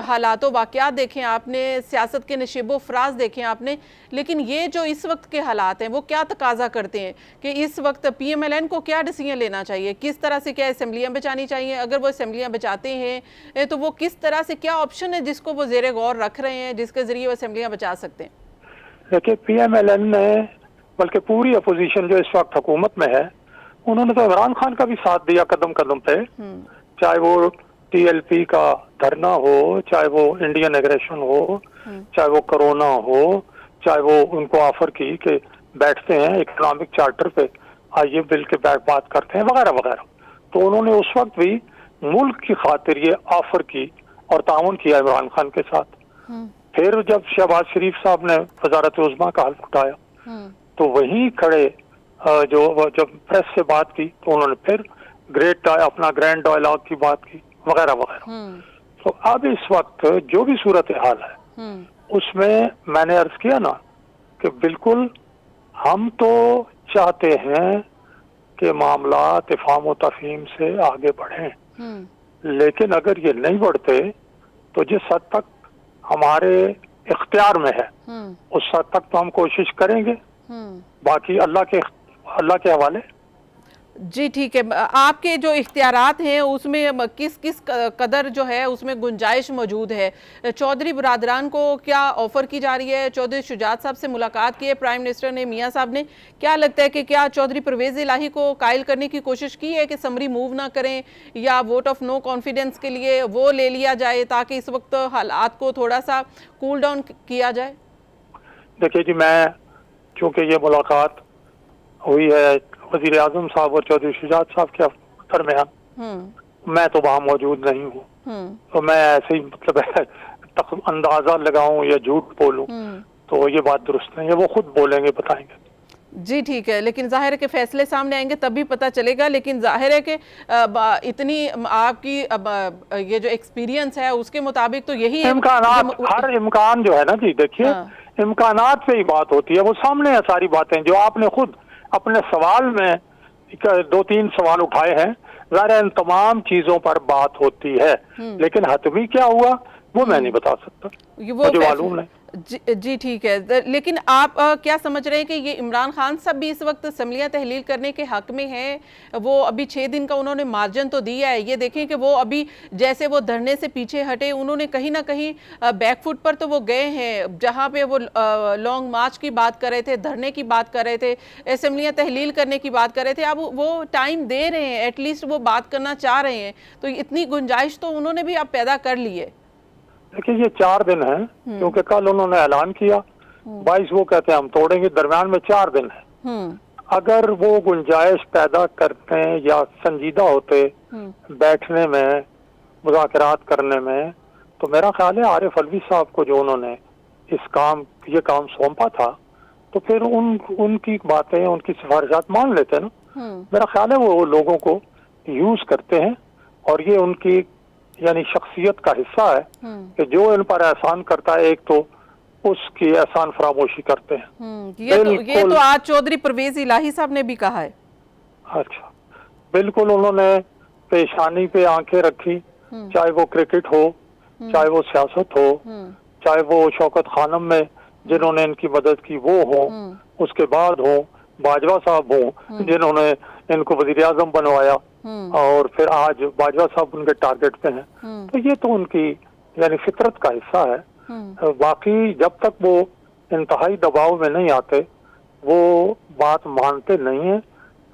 हालातों वाक़यात देखें आपने, सियासत के नशीबो फराज देखें आपने, लेकिन ये जो इस वक्त के हालात हैं वो क्या तकाजा करते हैं कि इस वक्त PMLN को क्या डिसीजन लेना चाहिए? किस तरह से क्या असम्बलियाँ बचानी चाहिए? अगर वो असम्बलियाँ बचाते हैं तो वो किस तरह से, क्या ऑप्शन है जिसको वो ज़ेरे गौर रख रहे हैं, जिसके ज़रिए वो असम्बलियाँ बचा सकते हैं? देखिए, PMLN ने, बल्कि पूरी अपोजिशन जो इस वक्त हुकूमत में है, उन्होंने तो इमरान खान का भी साथ दिया कदम कदम पे, चाहे वो TLP का धरना हो, चाहे वो इंडियन एग्रेशन हो, चाहे वो कोरोना हो, चाहे वो उनको ऑफर की कि बैठते हैं इकोनॉमिक चार्टर पे, आइए बिल के बैक बात करते हैं, वगैरह वगैरह। तो उन्होंने उस वक्त भी मुल्क की खातिर ये ऑफर की और ताउन किया इमरान खान के साथ। फिर जब शहबाज शरीफ साहब ने वजारत उज़्मा का हल्फ उठाया, तो वहीं खड़े जब प्रेस से बात की तो उन्होंने फिर अपना ग्रैंड डायलॉग की बात की, वगैरह वगैरह। तो अब इस वक्त जो भी सूरत हाल है उसमें मैंने अर्ज किया ना कि बिल्कुल हम तो चाहते हैं कि मामला इफ़हाम व तफ़हीम से आगे बढ़ें, लेकिन अगर ये नहीं बढ़ते तो जिस हद तक हमारे इख्तियार में है उस हद तक तो हम कोशिश करेंगे, बाकी अल्लाह के हवाले। जी ठीक है, आपके जो इख्तियारात हैं उसमें किस किस कदर जो है उसमें गुंजाइश मौजूद है? चौधरी बरादरान को क्या ऑफर की जा रही है? चौधरी शुजात साहब से मुलाकात की है प्राइम मिनिस्टर ने, मियाँ साहब ने, क्या लगता है कि क्या चौधरी परवेज़ इलाही को कायल करने की कोशिश की है कि समरी मूव ना करें या वोट ऑफ नो कॉन्फिडेंस के लिए वो ले लिया जाए ताकि इस वक्त हालात को थोड़ा सा कूल डाउन किया जाए? देखिए जी, मैं चूँकि ये मुलाकात हुई है वज़ीर आज़म साहब और चौधरी शुजात साहब के दरमियान, मैं तो वहाँ मौजूद नहीं हूँ, तो मैं ऐसे ही मतलब अंदाजा लगाऊं या झूठ बोलूं तो ये बात दुरुस्त नहीं है। वो खुद बोलेंगे, बताएंगे। जी ठीक है, लेकिन जाहिर है कि फैसले सामने आएंगे तभी पता चलेगा। लेकिन जाहिर है कि इतनी आपकी ये जो एक्सपीरियंस है उसके मुताबिक तो यही इम्कानात, हर इम्कान जो है ना जी, देखिए इम्कानात पे ही बात होती है, वो सामने है सारी बातें जो आपने खुद अपने सवाल में 2-3 सवाल उठाए हैं। ज़ाहिर इन तमाम चीजों पर बात होती है, लेकिन हतमी क्या हुआ वो मैं नहीं बता सकता, मुझे मालूम नहीं। जी ठीक है। लेकिन आप क्या समझ रहे हैं कि ये इमरान खान साहब भी इस वक्त असम्बलियाँ तहलील करने के हक में हैं? वो अभी 6 दिन का उन्होंने मार्जिन तो दिया है। ये देखें कि वो अभी जैसे वो धरने से पीछे हटे, उन्होंने कहीं ना कहीं बैकफुट पर तो वो गए हैं, जहाँ पे वो लॉन्ग मार्च की बात कर रहे थे, धरने की बात कर रहे थे, असम्बलियाँ तहलील करने की बात कर रहे थे। अब वो टाइम दे रहे हैं, एटलीस्ट वो बात करना चाह रहे हैं, तो इतनी गुंजाइश तो उन्होंने भी अब पैदा कर ली है। देखिए ये 4 दिन है, क्योंकि कल उन्होंने ऐलान किया 22 वो कहते हैं हम तोड़ेंगे, दरम्यान में 4 दिन है। अगर वो गुंजाइश पैदा करते या संजीदा होते बैठने में, मुज़ाकरात करने में, तो मेरा ख्याल है आरिफ अलवी साहब को जो उन्होंने ये काम सौंपा था, तो फिर उनकी बातें, उनकी सिफारिशात मान लेते ना। मेरा ख्याल है वो लोगों को यूज करते हैं, और ये उनकी यानी शख्सियत का हिस्सा है कि जो इन पर एहसान करता है एक तो उसकी एहसान फरामोशी करते हैं। ये तो आज चौधरी परवेज इलाही साहब ने भी कहा है। अच्छा, बिल्कुल उन्होंने पेशानी पे आंखें रखी, चाहे वो क्रिकेट हो, चाहे वो सियासत हो, चाहे वो शौकत खानम में जिन्होंने इनकी मदद की वो हो, उसके बाद हो बाजवा साहब हो जिन्होंने इनको वजीर आजम बनवाया, और फिर आज बाजवा साहब उनके टारगेट पे हैं। तो ये तो उनकी यानी फितरत का हिस्सा है। बाकी जब तक वो इंतहाई दबाव में नहीं आते वो बात मानते नहीं है।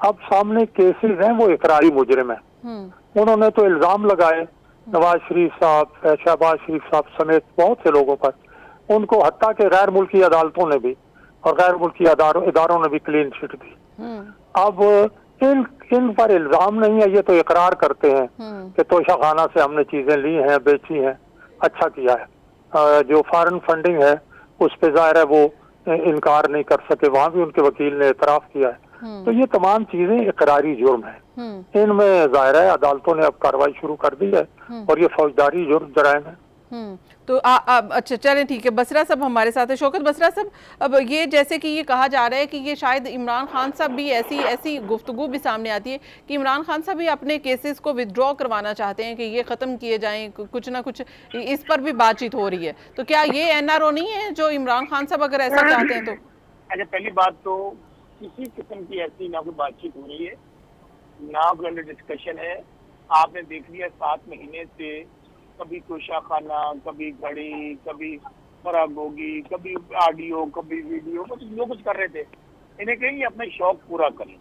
अब सामने केसेस हैं, वो इकरारी मुजरिम है। उन्होंने तो इल्जाम लगाए नवाज शरीफ साहब, शहबाज शरीफ साहब समेत बहुत से लोगों पर, उनको हत्ता के गैर मुल्की अदालतों ने भी और गैर मुल्की इदारों ने भी क्लीन चिट दी। अब इन पर इल्जाम नहीं है, ये तो इकरार करते हैं कि तोशा खाना से हमने चीजें ली हैं, बेची हैं, अच्छा किया है। जो फॉरेन फंडिंग है उस पे जाहिर है वो इनकार नहीं कर सके, वहां भी उनके वकील ने एतराफ किया है। तो ये तमाम चीजें इकरारी जुर्म है, इनमें जाहिर है अदालतों ने अब कार्रवाई शुरू कर दी है और ये फौजदारी जुर्म है। तो अच्छा चलें ठीक है। बसरा साहब हमारे साथ है। शौकत बसरा साहब, अब ये जैसे कि ये कहा जा रहा है कि ये शायद इमरान खान साहब भी ऐसी गुफ्तगू भी सामने आती है कि इमरान खान साहब भी अपने केसेस को विथड्रॉ करवाना चाहते हैं कि ये ख़त्म किए जाएं, कुछ ना कुछ इस पर भी बातचीत हो रही है। तो क्या ये NRO नहीं है जो इमरान खान साहब अगर ऐसा चाहते हैं तो? अच्छा, पहली बात तो किसी किस्म की ऐसी ना कोई बातचीत हो रही है, ना कोई अंडर डिस्कशन है। आपने देख लिया 7 महीने से कभी तोशा खाना, कभी घड़ी, कभी फरागोगी, कभी ऑडियो, कभी वीडियो, कुछ कर रहे थे। इन्हें कहेंगे अपना शौक पूरा करें।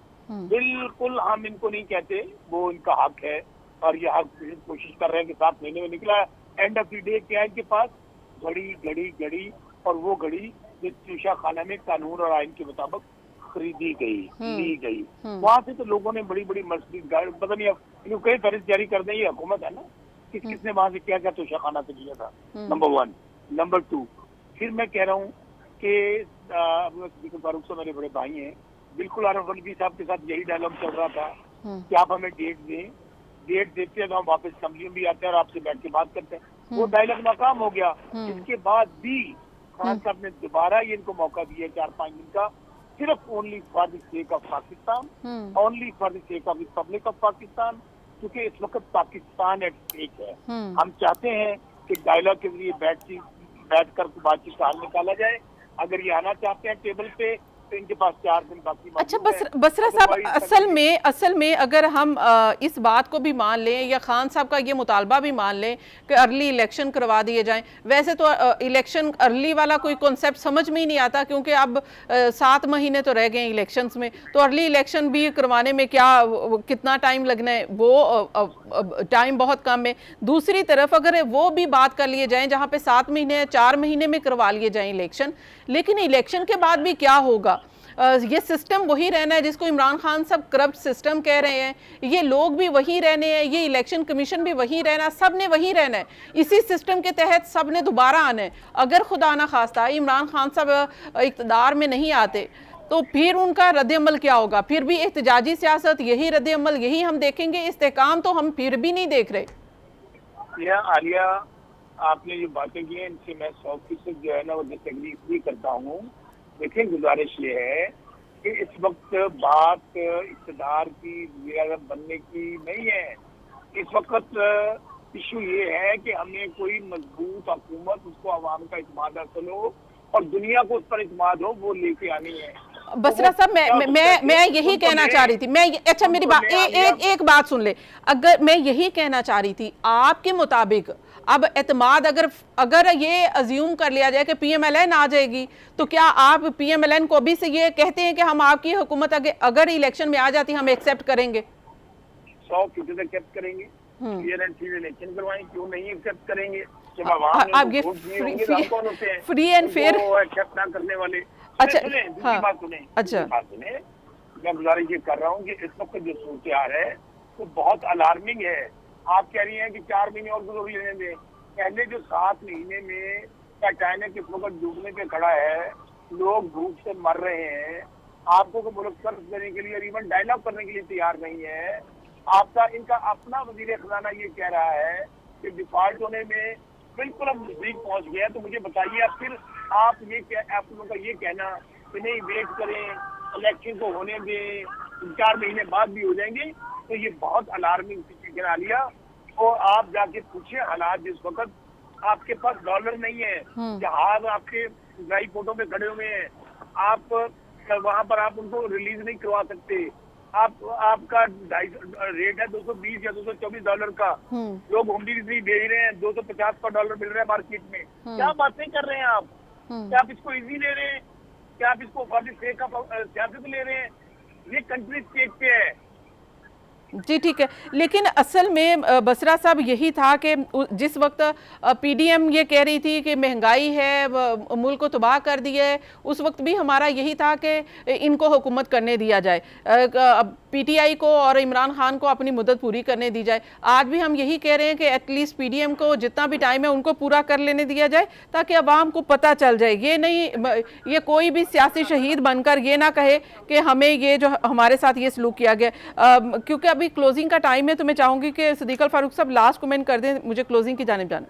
बिल्कुल हम इनको नहीं कहते, वो इनका हक है और ये हक कोशिश कर रहे हैं कि 7 महीने में निकला। एंड ऑफ द डे क्या है इनके पास? घड़ी, और वो घड़ी जो तोशा खाना में कानून और आइन के मुताबिक खरीदी गई, ली गई। वहां से तो लोगों ने बड़ी बड़ी मर्सिडीज गाड़ी, पता नहीं अब इनको कई फहरिस्त जारी कर दें, ये हुकूमत है ना, किसने वहां से क्या क्या तोशा खाना से लिया था। नंबर 1। नंबर 2, फिर मैं कह रहा हूँ कि फारूक साहब मेरे बड़े भाई हैं, बिल्कुल आरिफ अलवी साहब के साथ यही डायलॉग चल रहा था कि आप हमें डेट दें, डेट देते हैं तो हम वापस असेंबली में भी आते हैं और आपसे बैठ के बात करते हैं। वो डायलॉग नाकाम हो गया। इसके बाद भी खान साहब ने दोबारा ये इनको मौका दिया 4-5 दिन का, सिर्फ only for the sake of Pakistan, only for the sake of Republic of Pakistan, क्योंकि इस वक्त पाकिस्तान एट स्टेक है। हम चाहते हैं कि डायलॉग के जरिए बैठकर बातचीत का हल निकाला जाए। अगर ये आना चाहते हैं टेबल पे तो इनके पास 4 दिन बाकी। अच्छा बसरा साहब, असल में अगर हम इस बात को भी मान लें या खान साहब का ये मुतालबा भी मान लें कि अर्ली इलेक्शन करवा दिए जाएं, वैसे तो इलेक्शन अर्ली वाला कोई कॉन्सेप्ट समझ में ही नहीं आता, क्योंकि अब 7 महीने तो रह गए इलेक्शंस में, तो अर्ली इलेक्शन भी करवाने में कितना टाइम लगना है, वो टाइम बहुत कम है। दूसरी तरफ अगर वो भी बात कर लिए जाएं जहाँ पे 7 महीने 4 महीने में करवा लिए जाएं इलेक्शन, लेकिन इलेक्शन के बाद भी क्या होगा? ये सिस्टम वही रहना है जिसको इमरान खान साहब करप्ट सिस्टम कह रहे हैं, ये लोग भी वही रहने हैं, ये इलेक्शन कमीशन भी वही रहना है, सब ने वही रहना है, इसी सिस्टम के तहत सब ने दोबारा आना है। अगर खुदा ना खास्ता इमरान खान साहब इक़्तिदार में नहीं आते तो फिर उनका रद्द-ए-अमल क्या होगा? फिर भी एहतजाजी सियासत, यही रद्द-ए-अमल, यही हम देखेंगे, इस्तेकाम तो हम फिर भी नहीं देख रहे। आलिया, आपने जो बातें की हैं इनसे मैं 100% जो है ना वो डिसएग्री भी करता हूँ। देखिए, गुजारिश ये है कि इस वक्त बात इक़्तिदार की बनने की नहीं है। इस वक्त इशू ये है कि हमें कोई मजबूत हुकूमत, उसको अवाम का इत्मीनान हासिल हो, और दुनिया को उस पर इत्मीनान हो, वो लेके आनी है। बसरा साहब, मैं यही कहना चाह रही थी, अच्छा मेरी बात एक बात सुन ले। अगर मैं यही कहना चाह रही थी, आपके मुताबिक अब एतमाद अगर ये अज्यूम कर लिया जाए कि पीएमएलएन आ जाएगी, तो क्या आप पीएमएलएन को भी से ये कहते हैं कि हम आपकी हुकूमत अगर इलेक्शन में आ जाती हम एक्सेप्ट करेंगे? 100% एक्सेप्ट करेंगे। क्लियर एंड फ्री इलेक्शन करवाएं, क्यों नहीं एक्सेप्ट करेंगे? जब आप ये फ्री एंड फेयर एक्सेप्ट ना करने वाले। अच्छा, दूसरी बात सुने, अच्छा, मैं गुजारिश ये कर रहा हूँ कि इस वक्त जो सूरत है वो बहुत अलार्मिंग है। आप कह रही हैं कि 4 महीने और गुजर लेने दें। पहले जो 7 महीने में टाइटैनिक किस वक्त डूबने पे खड़ा है, लोग भूख से मर रहे हैं, आपको को मुल्क सर्व करने के लिए, इवन डायलॉग करने के लिए तैयार नहीं है। आपका इनका अपना वजीर खजाना ये कह रहा है कि डिफॉल्ट होने में बिल्कुल हम नजदीक पहुंच गया। तो मुझे बताइए, अब फिर आप लोगों का ये कहना कि नहीं वेट करें, इलेक्शन को होने दें, 4 महीने बाद भी हो जाएंगे, तो ये बहुत अलार्मिंग सिचुएशन आ लिया। और आप जाके पूछिए हालात, जिस वक्त आपके पास डॉलर नहीं है, जहाज आपके ड्राई पोर्टों पे खड़े हुए हैं, आप वहां पर आप उनको रिलीज नहीं करवा सकते। आपका रेट है $220 या $224 का, लोग होम डिलीवरी भेज रहे हैं, $250 का डॉलर मिल रहा है मार्केट में। क्या बातें कर रहे हैं आप? क्या आप इसको इजी ले रहे हैं? क्या आप इसको सियासत ले रहे हैं? ये कंट्री स्टेट पे है। जी ठीक है, लेकिन असल में बसरा साहब यही था कि जिस वक्त पीडीएम ये कह रही थी कि महंगाई है, मुल्क को तबाह कर दिया है, उस वक्त भी हमारा यही था कि इनको हुकूमत करने दिया जाए, पीटीआई को और इमरान खान को अपनी मुद्दत पूरी करने दी जाए। आज भी हम यही कह रहे हैं कि एटलीस्ट पीडीएम को जितना भी टाइम है उनको पूरा कर लेने दिया जाए, ताकि अवाम को पता चल जाए। ये नहीं, ये कोई भी सियासी शहीद बनकर ये ना कहे कि हमें ये जो हमारे साथ ये सलूक किया गया। क्योंकि अभी क्लोजिंग का टाइम है, तो मैं चाहूंगी कि सदीक अल फारूक साहब लास्ट कमेंट कर दें, मुझे क्लोजिंग की जानिब जाना।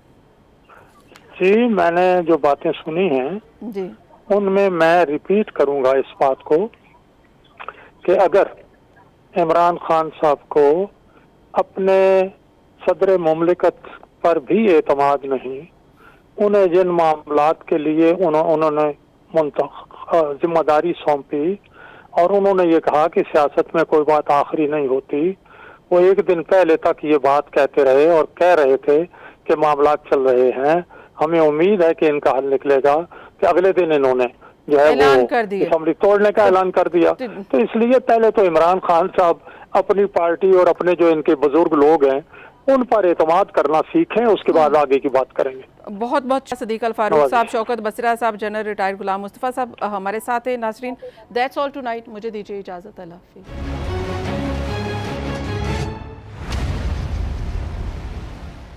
जी, मैंने जो बातें सुनी हैं जी, उनमें मैं रिपीट करूंगा इस बात को कि अगर इमरान खान साहब को अपने सदर मुमलिकत पर भी एतमाद नहीं, उन्हें जिन मामलात के लिए उन्होंने जिम्मेदारी सौंपी और उन्होंने ये कहा कि सियासत में कोई बात आखिरी नहीं होती, वो एक दिन पहले तक ये बात कहते रहे और कह रहे थे कि मामलात चल रहे हैं, हमें उम्मीद है कि इनका हल निकलेगा, कि अगले दिन इन्होंने जो है वो असेंबली तोड़ने का ऐलान कर दिया। तो इसलिए पहले तो इमरान खान साहब अपनी पार्टी और अपने जो इनके बुजुर्ग लोग हैं उन पर एतमाद करना सीखें, उसके बाद आगे की बात करेंगे। बहुत बहुत सदीक अल फारूक साहब, शौकत बसरा साहब, जनरल रिटायर्ड गुलाम मुस्तफ़ा साहब हमारे साथ हैं। नाज़रीन, दैट्स ऑल टुनाइट, मुझे दीजिए इजाज़त, अल्लाह हाफ़िज़।